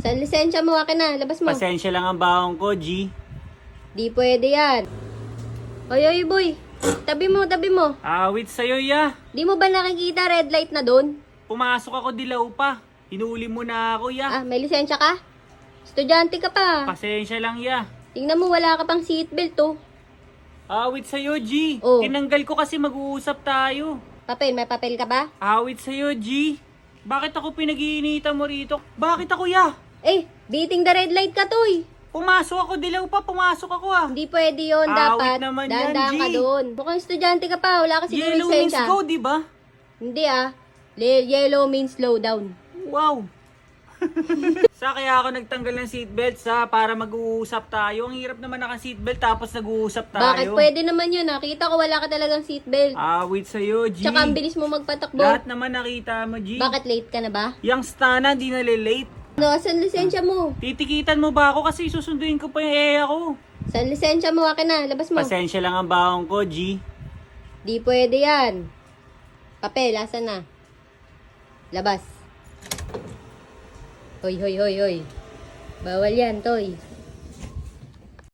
Sa lisensya mo, akin na. Labas mo. Pasensya lang ang baon ko, G. Di pwede yan. Oy, boy. Tabi mo, tabi mo. Awit sa'yo, ya. Di mo ba nakikita red light na doon? Pumasok ako dilaw pa. Hinuli mo na ako, ya. Ah, may lisensya ka? Estudyante ka pa. Pasensya lang, ya. Tingnan mo, wala ka pang seatbelt, oh. Awit sa'yo, G. Oh. Tinanggal ko kasi mag-uusap tayo. Papel, may papel ka ba? Awit sa'yo, G. Bakit ako pinag-iinitan mo rito? Bakit ako, ya? Eh, beating the red light ka, toy. Pumasok ako dilaw pa. Pumasok ako, ah. Hindi pwede yun, Awit dapat. naman yan, Dahan-dahan ka G. doon. Mukhang estudyante ka pa, wala ka siguro Yellow means lisensya. go, di ba? Hindi ah. Yellow means slow down. Wow. Sa kaya ako nagtanggal ng seatbelt para mag-uusap tayo. Ang hirap naman naka-seatbelt tapos nag-uusap tayo. Bakit? Pwede naman yun ah. Kita ko wala ka talagang seatbelt. Awit sa'yo, G. Tsaka ang bilis mo magpatakbo. Lahat naman nakita mo, G. Bakit late ka na ba? Yang stana, di nalilate. No, saan lisensya mo? Titikitan mo ba ako kasi susunduin ko pa yung EA ko. Saan lisensya mo? Akin na. Labas mo. Pasensya lang ang baon ko, G. Di pwede yan. Papel, asan na? Labas. Hoy. Bawal yan, toy.